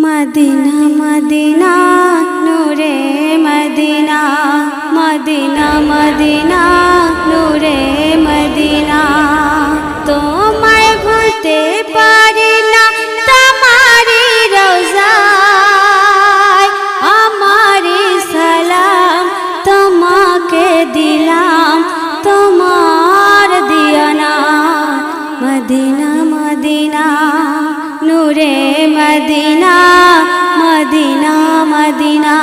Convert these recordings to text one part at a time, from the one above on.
Medina Medina নূরে Medina, Medina Medina নূরে Medina. তোমায় ভুলতে পারি না তোমারি রওজায়, আমারি সালাম তোমাকে দিলাম, তোমার দিয়ানা। মদিনা মদিনা নূরে মদিনা, মদিনা মদিনা।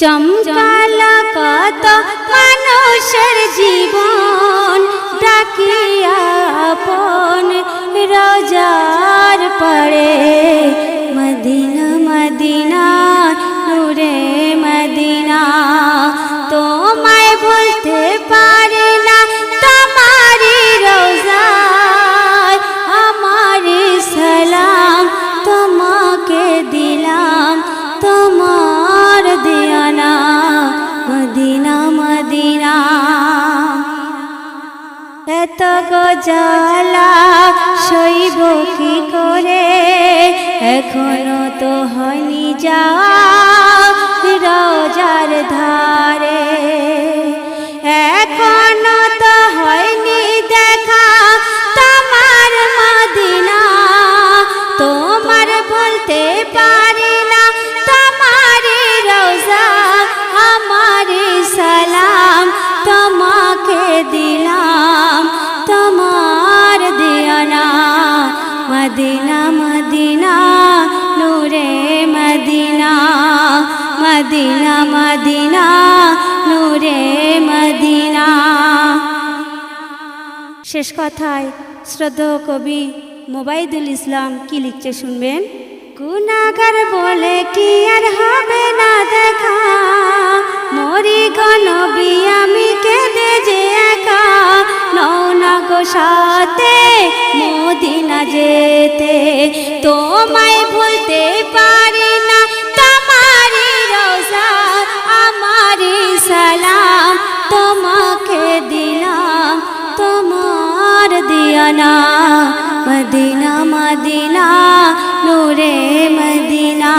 চমকাল কত মানুষের জীবন, ডাকিয়া আপন রোজার পড়ে। মদিনা মদিনা নূরে মদিনা। তোমায় ভুলতে পারি না তোমারি রোজায়, আমারি সালাম তোমাকে দিলাম, তোমার দিয়ানা। Medina Medina. এত গজালা সইব কি করে, এখনো তো হয়নি যাওয়া রোজার ধারে, এখনো তো হয়নি দেখা তোমার মদিনা। তোমার বলতে পারি না তোমারি রওজা, আমারি সালাম তোমাকে দিলাম, তোমার দিয়ানা। মদিনা মদিনা নূরে মদিনা, মদিনা মদিনা নূরে মদিনা। শেষ কথায় শ্রদ্ধেয় কবি মোবাইদুল ইসলাম কি লিখছে শুনবেন। গুনাহগার বলে কি আর হবে না দেখা, মরি গো নবী আমি কেঁদে যে একা। নও না গো সাথে মদিনা যেতে, তোমায় ভুলতে পারি না তোমারি রওজা, আমারি সালাম তোমাকে দিলাম, তোমার দিয়ানা। মদিনা মদিনা নূরে মদিনা।